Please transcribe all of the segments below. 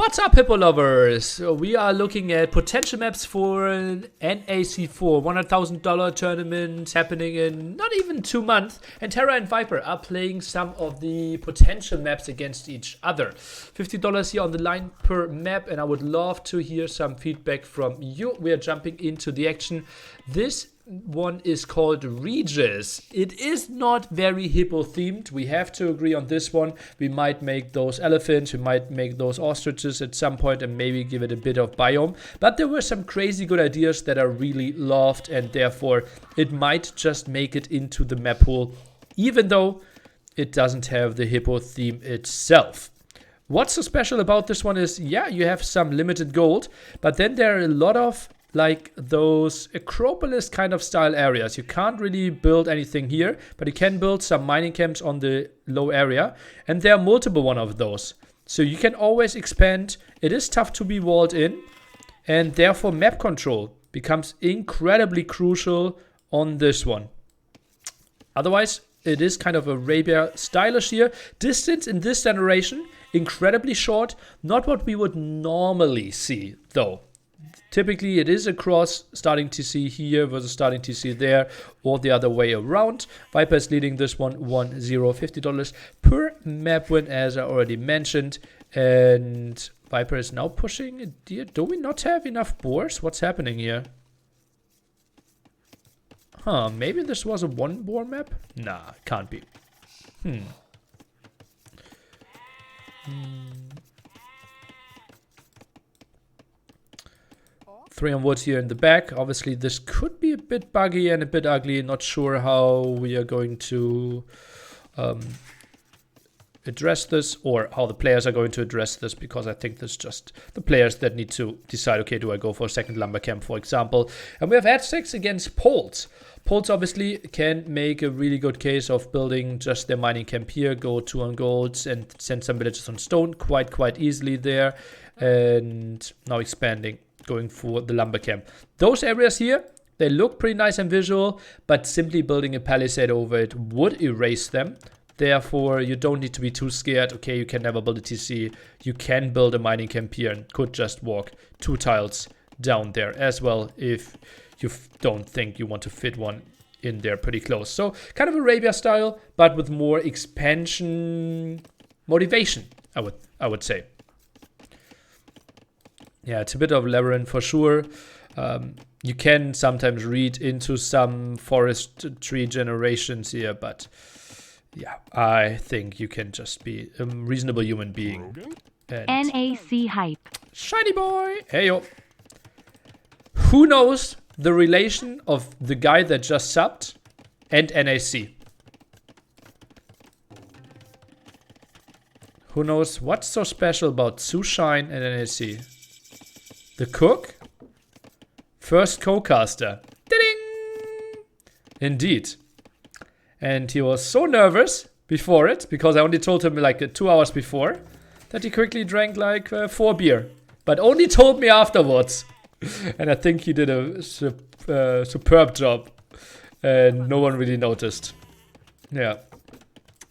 What's up, Hippo lovers? We are looking at potential maps for an NAC4 $100,000 tournament happening in not even 2 months. And Hera and Viper are playing some of the potential maps against each other. $50 here on the line per map, and I would love to hear some feedback from you. We are jumping into the action. This one is called Regius. It is not very hippo themed. We have to agree on this one. We might make those elephants, we might make those ostriches at some point and maybe give it a bit of biome. But there were some crazy good ideas that are really loved, and therefore it might just make it into the map pool, even though it doesn't have the hippo theme itself. What's so special about this one is, yeah, you have some limited gold, but then there are a lot of like those Acropolis kind of style areas. You can't really build anything here, but you can build some mining camps on the low area, and there are multiple one of those. So you can always expand. It is tough to be walled in, and therefore map control becomes incredibly crucial on this one. Otherwise, it is kind of Arabia stylish here. Distance in this generation, incredibly short. Not what we would normally see though. Typically, it is across starting TC here versus starting TC there, or the other way around. Viper is leading this one 1-0, $50 per map win, as I already mentioned. And Viper is now pushing a deer. Do we not have enough boars? What's happening here? Huh, maybe this was a 1-boar map? Nah, can't be. 3 on wood here in the back. Obviously, this could be a bit buggy and a bit ugly. Not sure how we are going to address this, or how the players are going to address this, because I think there's just the players that need to decide, okay, do I go for a second lumber camp, for example. And we have Aztecs against Poles. Poles obviously can make a really good case of building just their mining camp here, go 2 on golds and send some villages on stone quite easily there. And now expanding, going for the lumber camp. Those areas here, they look pretty nice and visual, but simply building a palisade over it would erase them. Therefore, you don't need to be too scared. Okay, you can never build a TC. You can build a mining camp here and could just walk 2 tiles down there as well if you don't think you want to fit one in there pretty close. So kind of Arabia style, but with more expansion motivation, I would say. Yeah, it's a bit of labyrinth for sure. You can sometimes read into some forest tree generations here, but yeah, I think you can just be a reasonable human being. NAC hype. Shiny boy! Hey yo. Who knows the relation of the guy that just subbed and NAC? Who knows what's so special about Sushine and NAC? The cook? First co-caster. Ding! Indeed. And he was so nervous before it, because I only told him like 2 hours before, that he quickly drank like 4 beer. But only told me afterwards. And I think he did a superb job. And no one really noticed. Yeah.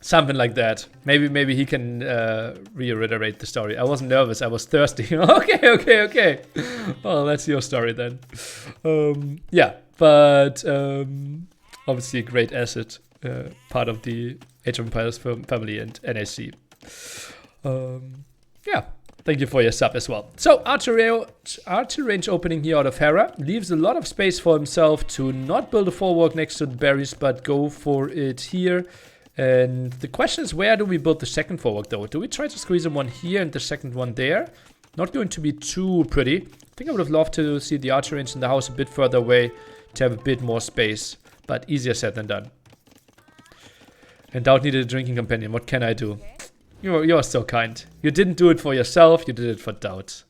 Something like that. Maybe he can reiterate the story. I wasn't nervous, I was thirsty. Okay. Well, that's your story then. Yeah, but obviously a great asset. Part of the Age of Empires family and NAC. Yeah, thank you for your sub as well. So archer range opening here out of Hera. Leaves a lot of space for himself to not build a forward next to the berries, but go for it here. And the question is, where do we build the second forward though? Do we try to squeeze in one here and the second one there? Not going to be too pretty. I think I would have loved to see the archer range in the house a bit further away to have a bit more space, but easier said than done. And Doubt needed a drinking companion. What can I do? You're so kind. You didn't do it for yourself, you did it for Doubt.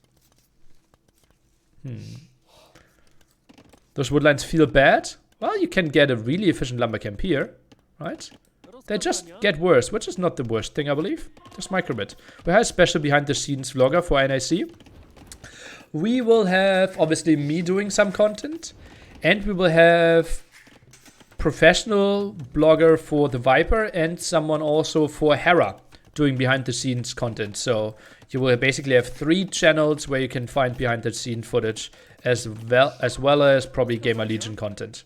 Those woodlines feel bad? Well, you can get a really efficient lumber camp here, right? They just get worse, which is not the worst thing, I believe. Just microbit. We have a special behind the scenes vlogger for NAC. We will have, obviously, me doing some content. And we will have professional blogger for the Viper and someone also for Hera doing behind the scenes content. So you will basically have 3 channels where you can find behind the scene footage as well as probably Gamer Legion content.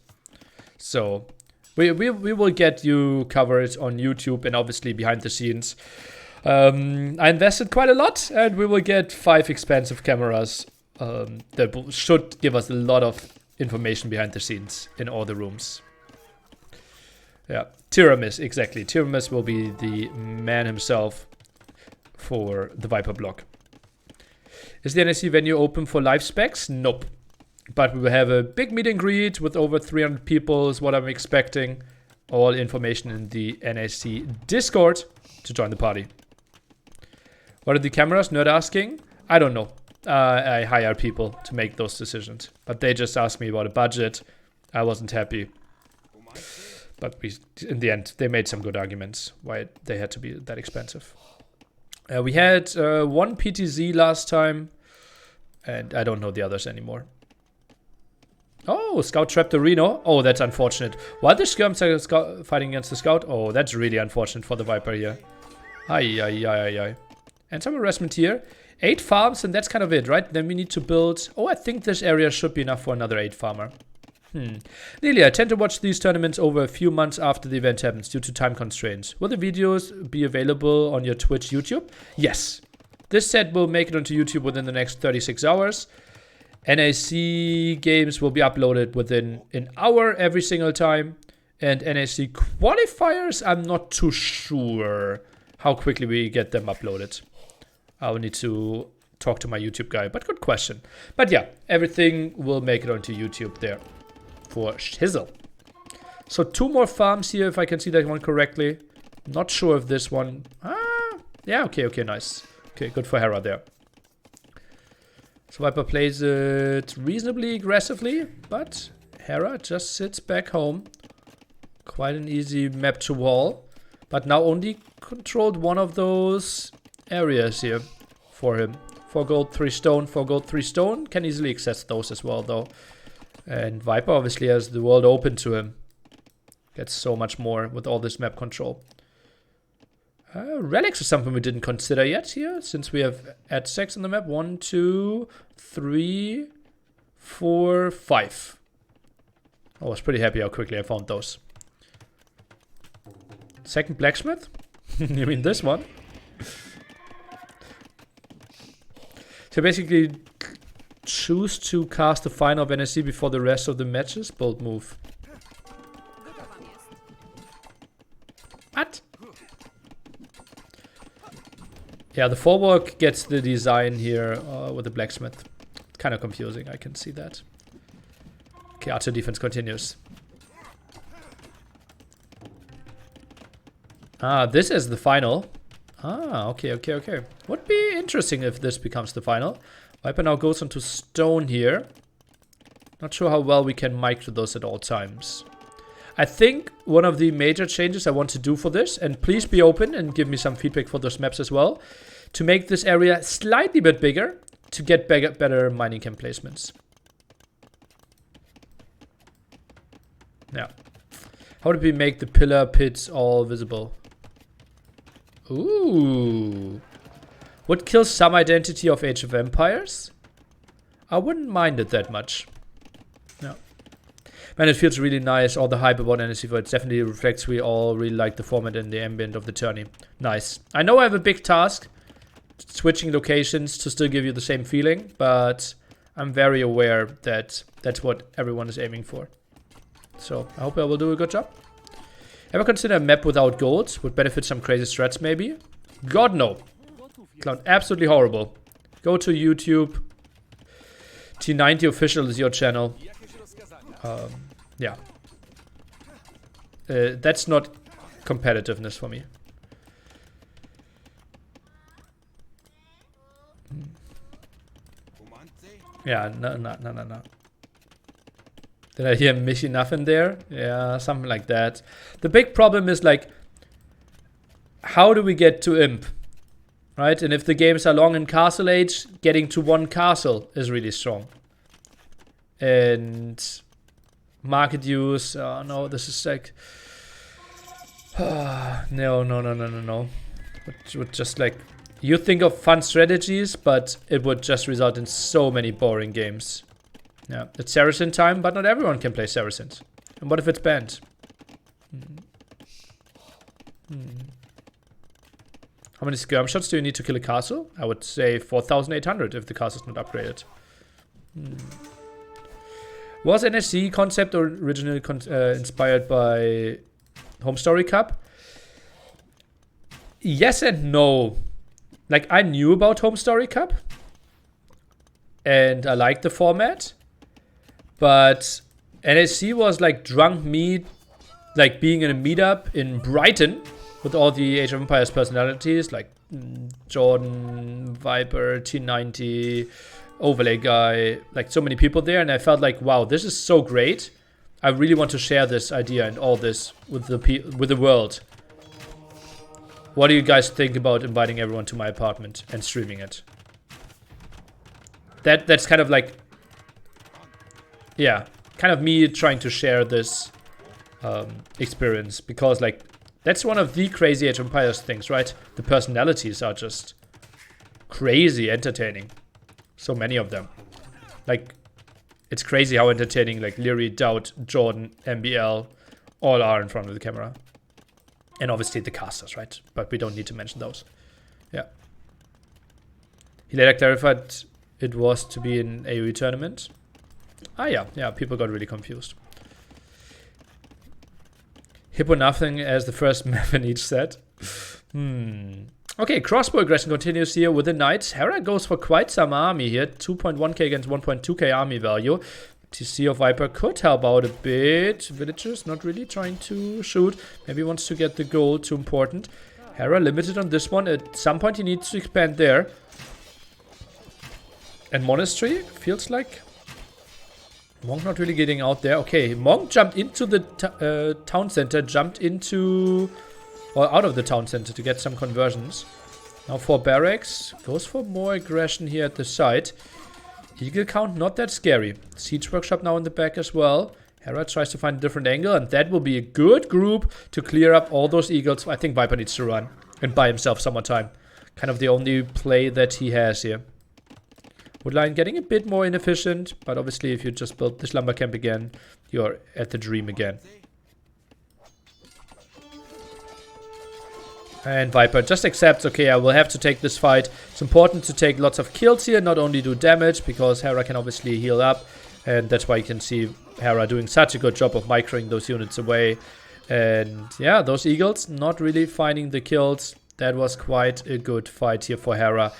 So we will get you covered on YouTube and obviously behind the scenes. I invested quite a lot, and we will get 5 expensive cameras that should give us a lot of information behind the scenes in all the rooms. Yeah, Tiramis, exactly. Tiramis will be the man himself for the Viper block. Is the NSC venue open for live specs? Nope. But we will have a big meet and greet with over 300 people is what I'm expecting. All information in the NSC Discord to join the party. What are the cameras? Nerd asking. I don't know. I hire people to make those decisions. But they just asked me about a budget. I wasn't happy. But in the end, they made some good arguments why they had to be that expensive. We had 1 PTZ last time. And I don't know the others anymore. Oh, Scout trapped the Reno. Oh, that's unfortunate. While the Skirms are fighting against the Scout. Oh, that's really unfortunate for the Viper here. Ay. And some harassment here. 8 farms, and that's kind of it, right? Then we need to build... Oh, I think this area should be enough for another 8 farmer. Nili, I tend to watch these tournaments over a few months after the event happens due to time constraints. Will the videos be available on your Twitch, YouTube? Yes. This set will make it onto YouTube within the next 36 hours. NAC games will be uploaded within an hour every single time. And NAC qualifiers, I'm not too sure how quickly we get them uploaded. I will need to talk to my YouTube guy, but good question. But yeah, everything will make it onto YouTube there for shizzle. So 2 more farms here, if I can see that one correctly. Not sure if this one... yeah, okay, nice. Okay, good for Hera there. So Viper plays it reasonably aggressively, but Hera just sits back home. Quite an easy map to wall. But now only controlled one of those areas here for him. 4 gold, 3 stone, 4 gold, 3 stone. Can easily access those as well, though. And Viper obviously has the world open to him. Gets so much more with all this map control. Relics is something we didn't consider yet here, since we have ad 6 on the map. 1, 2, 3, 4, 5. I was pretty happy how quickly I found those. Second blacksmith? You mean this one? So basically choose to cast the final of NSC before the rest of the matches. Bold move. What? Yeah, the forward gets the design here with the blacksmith. Kind of confusing, I can see that. Okay, archer defense continues. This is the final. Okay. Would be interesting if this becomes the final. Viper now goes onto stone here. Not sure how well we can mic to those at all times. I think one of the major changes I want to do for this, and please be open and give me some feedback for those maps as well, to make this area slightly bit bigger to get better mining camp placements. Yeah. How did we make the pillar pits all visible? Ooh. Would kill some identity of Age of Empires. I wouldn't mind it that much. No. Man, it feels really nice. All the hype about NSC4. It definitely reflects we all really like the format and the ambient of the tourney. Nice. I know I have a big task. Switching locations to still give you the same feeling. But I'm very aware that that's what everyone is aiming for. So I hope I will do a good job. Ever consider a map without gold? Would benefit some crazy strats maybe? God no. Cloud, absolutely horrible. Go to YouTube. T90 official is your channel. Yeah. That's not competitiveness for me. Yeah, no. Did I hear Mish enough in there? Yeah, something like that. The big problem is like, how do we get to Imp? Right? And if the games are long in Castle Age, getting to one castle is really strong. And market use, oh no, this is like... no. Which would just like... You think of fun strategies, but it would just result in so many boring games. Yeah, it's Saracen time, but not everyone can play Saracens. And what if it's banned? How many skirm shots do you need to kill a castle? I would say 4,800 if the castle is not upgraded. Was NSC concept originally inspired by Home Story Cup? Yes and no. Like, I knew about Home Story Cup. And I liked the format. But NSC was like drunk me, like being in a meetup in Brighton with all the Age of Empires personalities like Jordan, Viper, T90, Overlay Guy, like so many people there. And I felt like, wow, this is so great. I really want to share this idea and all this with the world. What do you guys think about inviting everyone to my apartment and streaming it? That's kind of like, yeah, kind of me trying to share this experience, because like that's one of the crazy Age of Empires things, right? The personalities are just crazy entertaining. So many of them. Like, it's crazy how entertaining like Leary, Dowd, Jordan, MBL all are in front of the camera. And obviously the casters, right? But we don't need to mention those. Yeah. He later clarified it was to be an AoE tournament. Ah, yeah. Yeah, people got really confused. Hippo nothing as the first map in each set. Okay, crossbow aggression continues here with the knights. Hera goes for quite some army here. 2.1k against 1.2k army value. TC of Viper could help out a bit. Villagers not really trying to shoot. Maybe wants to get the goal, too important. Hera limited on this one. At some point he needs to expand there. And Monastery feels like Monk not really getting out there. Okay, Monk jumped into the town center, jumped into, or out of the town center to get some conversions. Now for barracks, goes for more aggression here at the site. Eagle count, not that scary. Siege workshop now in the back as well. Hera tries to find a different angle, and that will be a good group to clear up all those eagles. I think Viper needs to run and buy himself some more time. Kind of the only play that he has here. Woodline getting a bit more inefficient, but obviously if you just build this lumber camp again, you're at the dream again. And Viper just accepts, okay, I will have to take this fight. It's important to take lots of kills here, not only do damage, because Hera can obviously heal up. And that's why you can see Hera doing such a good job of microing those units away. And yeah, those eagles not really finding the kills. That was quite a good fight here for Hera.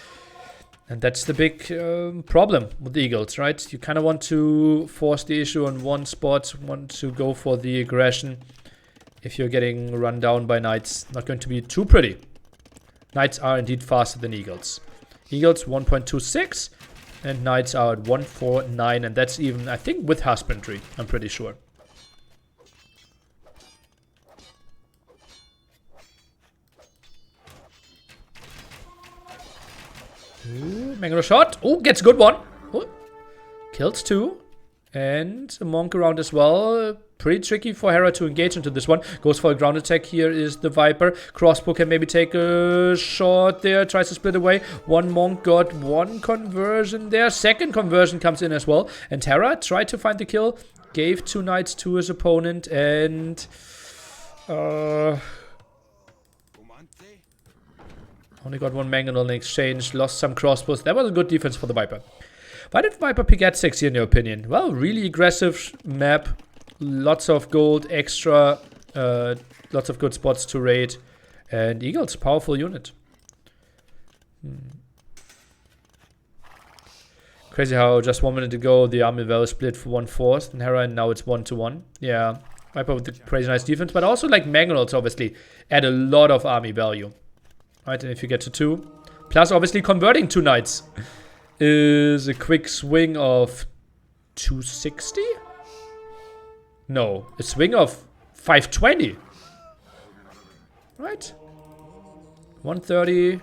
And that's the big problem with the eagles, right? You kind of want to force the issue on one spot, want to go for the aggression. If you're getting run down by knights, not going to be too pretty. Knights are indeed faster than eagles. Eagles 1.26 and knights are at 1.49, and that's even, I think, with husbandry, I'm pretty sure. Ooh, Mango shot. Oh, gets a good one. Ooh. Kills two. And a monk around as well. Pretty tricky for Hera to engage into this one. Goes for a ground attack. Here is the Viper. Crossbow can maybe take a shot there. Tries to split away. One monk got one conversion there. Second conversion comes in as well. And Hera tried to find the kill. Gave two knights to his opponent. And only got one mangonel in exchange. Lost some crossbows. That was a good defense for the Viper. Why did Viper pick at 6 here in your opinion? Well, really aggressive map. Lots of gold, extra. Lots of good spots to raid. And Eagles, powerful unit. Crazy how just 1 minute ago the army value split for 1/4 and Hera, and now it's 1-1. Yeah, Viper with the crazy nice defense. But also like mangonels obviously add a lot of army value. Right, and if you get to 2. Plus obviously converting 2 knights is a quick swing of 260? No, a swing of 520. Right? 130,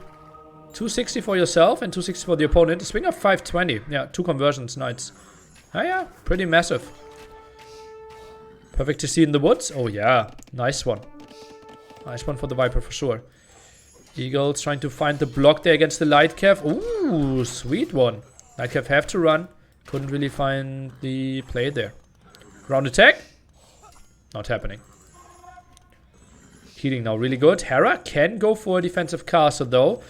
260 for yourself and 260 for the opponent. A swing of 520. Yeah, 2 conversions, knights. Ah, yeah, pretty massive. Perfect to see in the woods. Oh, yeah, nice one. Nice one for the Viper for sure. Eagles trying to find the block there against the Light Cav. Ooh, sweet one. Light Cav have to run. Couldn't really find the play there. Ground attack. Not happening. Healing now really good. Hera can go for a defensive castle though.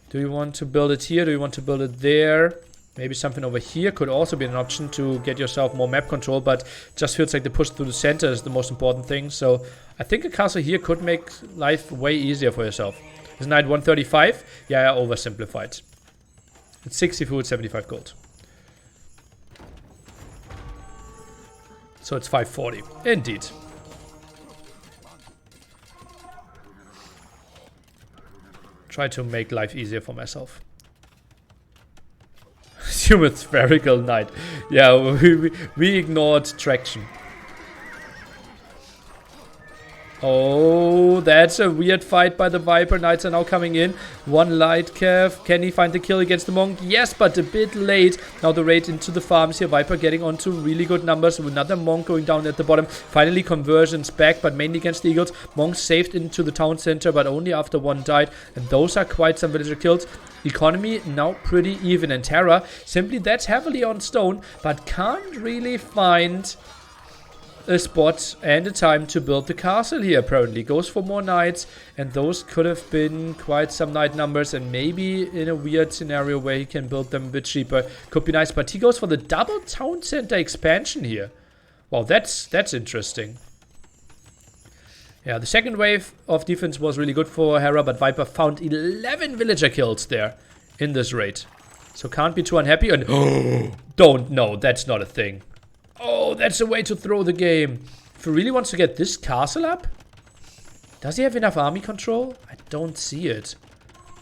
Do you want to build it here? Do you want to build it there? Maybe something over here could also be an option to get yourself more map control, but just feels like the push through the center is the most important thing. So I think a castle here could make life way easier for yourself. Is knight 135? Yeah, oversimplified. It's 60 food, 75 gold. So it's 540. Indeed. Try to make life easier for myself. Human spherical knight. Yeah, we ignored traction. Oh, that's a weird fight by the Viper. Knights are now coming in. One light cav. Can he find the kill against the Monk? Yes, but a bit late. Now the raid into the farms here. Viper getting onto really good numbers. Another Monk going down at the bottom. Finally conversions back, but mainly against the Eagles. Monk saved into the town center, but only after one died. And those are quite some villager kills. Economy now pretty even. And Hera simply that's heavily on stone, but can't really find a spot and a time to build the castle here. Apparently goes for more knights, and those could have been quite some knight numbers, and maybe in a weird scenario where he can build them a bit cheaper could be nice. But he goes for the double town center expansion here. Wow, that's interesting. Yeah, the second wave of defense was really good for Hera, but Viper found 11 villager kills there in this raid, so can't be too unhappy. And don't know, that's not a thing. Oh, that's a way to throw the game. If he really wants to get this castle up, does he have enough army control? I don't see it.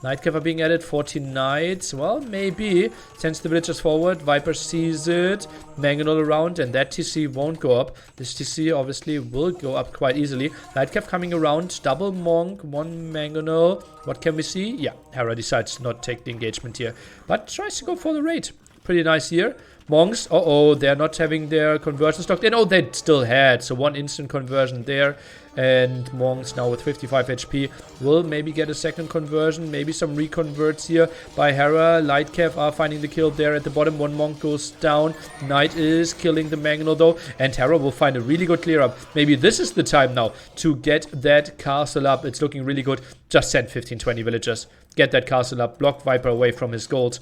Night cover being added, 14 knights. Well, maybe. Sends the villagers forward. Viper sees it. Mangonel around, and that TC won't go up. This TC obviously will go up quite easily. Nightcap coming around. Double Monk, one Mangonel. What can we see? Yeah, Hera decides to not take the engagement here, but tries to go for the raid. Pretty nice here. Monks, they're not having their conversion stocked in. Oh, they still had, so one instant conversion there. And Monks now with 55 HP will maybe get a second conversion. Maybe some reconverts here by Hera. Lightcav are finding the kill there at the bottom. One Monk goes down. Knight is killing the Mangonel though. And Hera will find a really good clear up. Maybe this is the time now to get that castle up. It's looking really good. Just send 15-20 villagers. Get that castle up. Block Viper away from his gold.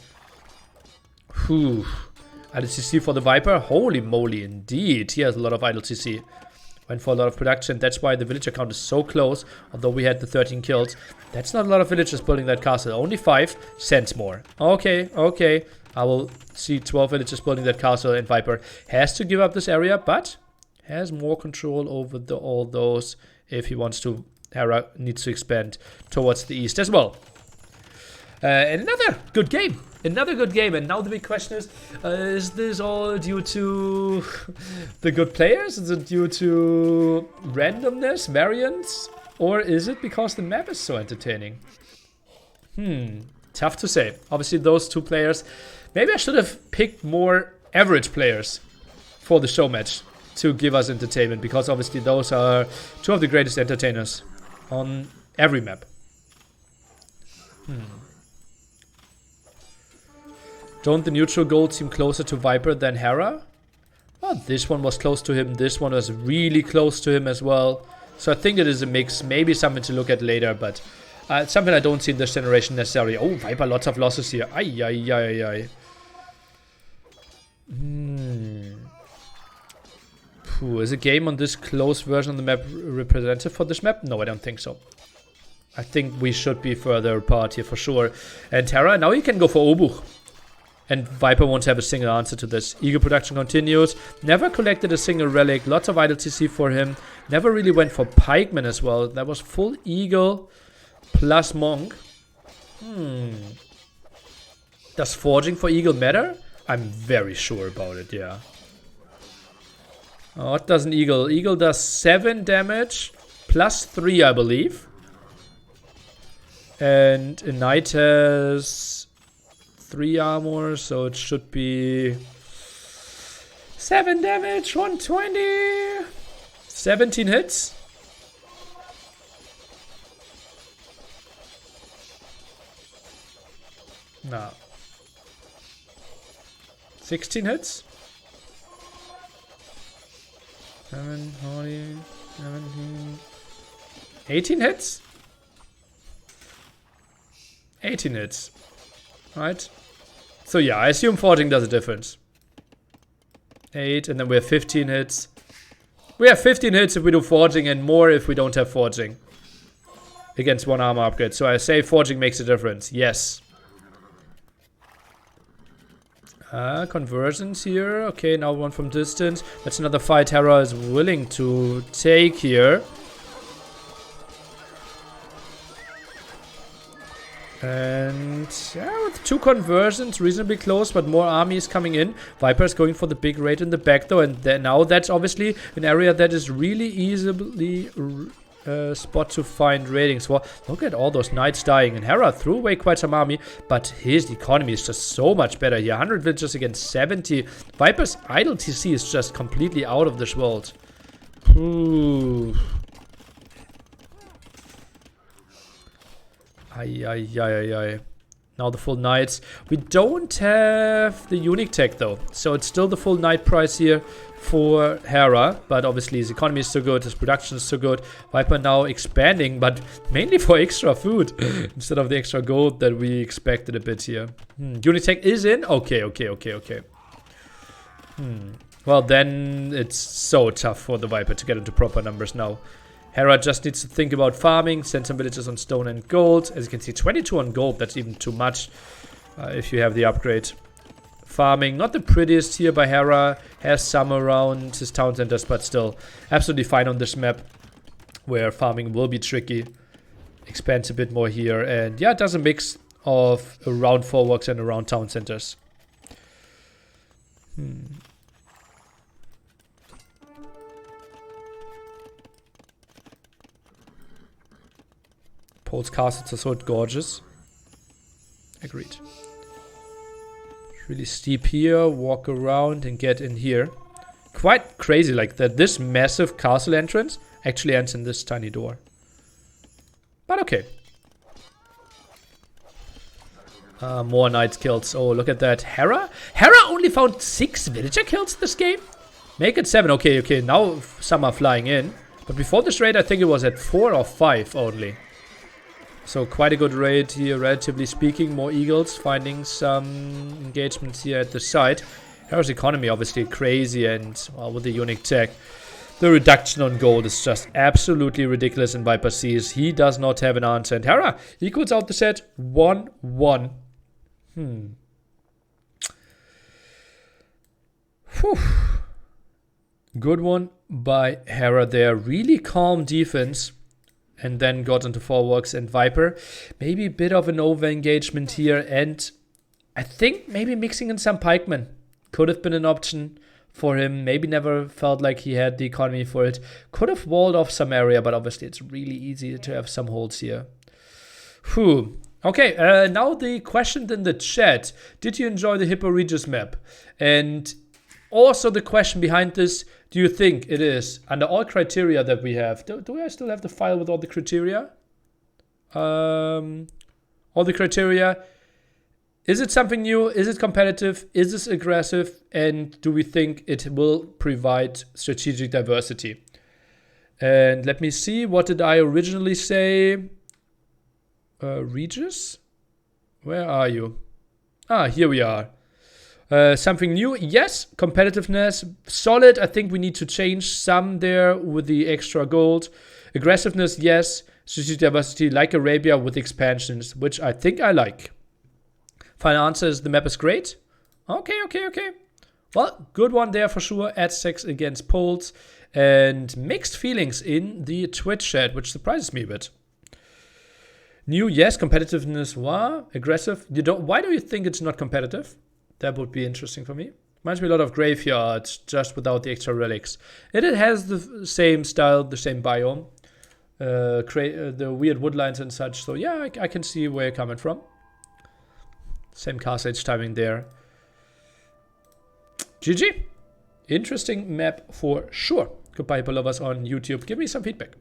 Whew. Idle CC for the Viper. Holy moly, indeed. He has a lot of idle CC. Went for a lot of production. That's why the villager count is so close. Although we had the 13 kills. That's not a lot of villagers building that castle. Only 5. Sends more. Okay, okay. I will see 12 villagers building that castle. And Viper has to give up this area, but has more control over all those if he wants to. Hera needs to expand towards the east as well. And another good game. Another good game, and now the big question is this all due to the good players? Is it due to randomness, variance? Or is it because the map is so entertaining? Tough to say. Obviously those two players, maybe I should have picked more average players for the show match to give us entertainment, because obviously those are two of the greatest entertainers on every map. Don't the neutral gold seem closer to Viper than Hera? Well, this one was close to him. This one was really close to him as well. So I think it is a mix. Maybe something to look at later, but something I don't see in this generation necessarily. Oh, Viper, lots of losses here. Ay, ay, ay, ay. Is a game on this close version of the map representative for this map? No, I don't think so. I think we should be further apart here for sure. And Hera, now you can go for Obuch. And Viper won't have a single answer to this. Eagle production continues. Never collected a single relic. Lots of idle TC for him. Never really went for pikeman as well. That was full eagle plus monk. Does forging for eagle matter? I'm very sure about it, yeah. Oh, what does an eagle? Eagle does 7 damage plus 3, I believe. And a knight has 3 armor, so it should be 7 damage, 120, 17 hits. No. 16 hits. 7, 40, 17. 18 hits? 18 hits. Right? So yeah, I assume forging does a difference. 8, and then we have 15 hits. We have 15 hits if we do forging and more if we don't have forging. Against 1 armor upgrade. So I say forging makes a difference. Yes. Conversions here. Okay, now one from distance. That's another fight Hera is willing to take here. And yeah, with 2 conversions, reasonably close, but more armies coming in. Viper is going for the big raid in the back though, and now that's obviously an area that is really easily spot to find ratings. Well, look at all those knights dying, and Hera threw away quite some army, but his economy is just so much better here. 100 villagers against 70. Viper's idle TC is just completely out of this world. Ooh. Ay. Now the full knights. We don't have the unique tech though, so it's still the full knight price here for Hera, but obviously his economy is so good, his production is so good. Viper now expanding, but mainly for extra food instead of the extra gold that we expected a bit here. Unique tech is in? Okay. Well, then it's so tough for the Viper to get into proper numbers now. Hera just needs to think about farming, send some villagers on stone and gold. As you can see, 22 on gold, that's even too much if you have the upgrade. Farming, not the prettiest here by Hera, has some around his town centers, but still absolutely fine on this map, where farming will be tricky. Expands a bit more here, and yeah, it does a mix of around forwarks and around town centers. Pole's castles are so gorgeous. Agreed. It's really steep here. Walk around and get in here. Quite crazy like that. This massive castle entrance actually ends in this tiny door. But okay. More knights kills. Oh, look at that. Hera? Hera only found 6 villager kills this game? Make it 7. Okay. Now some are flying in. But before this raid, I think it was at 4 or 5 only. So quite a good raid here, relatively speaking. More eagles, finding some engagements here at the site. Hera's economy obviously crazy, and well, with the unique tech, the reduction on gold is just absolutely ridiculous in Viper sees. He does not have an answer, and Hera equals out the set 1-1. Whew. Good one by Hera there. Really calm defense. And then got into forwarks, and Viper. Maybe a bit of an over-engagement here. And I think maybe mixing in some pikemen could have been an option for him. Maybe never felt like he had the economy for it. Could have walled off some area, but obviously it's really easy to have some holds here. Whew. Okay, now the question in the chat. Did you enjoy the Hippo Regius map? And also the question behind this, do you think it is, under all criteria that we have, do I still have the file with all the criteria? All the criteria, is it something new? Is it competitive? Is this aggressive? And do we think it will provide strategic diversity? And let me see, what did I originally say? Regis? Where are you? Ah, here we are. Something new, yes. Competitiveness, solid. I think we need to change some there with the extra gold. Aggressiveness, yes. Strategic diversity, like Arabia with expansions, which I think I like. Final answer is the map is great. Okay. Well, good one there for sure. At 6 against Poles. And mixed feelings in the Twitch chat, which surprises me a bit. New, yes. Competitiveness, wow. Aggressive. Why do you think it's not competitive? That would be interesting for me. Reminds me a lot of Graveyard, just without the extra relics. It has the same style, the same biome. The weird woodlines and such. So yeah, I can see where you're coming from. Same castle age timing there. GG. Interesting map for sure. Goodbye, Hippo lovers on YouTube. Give me some feedback.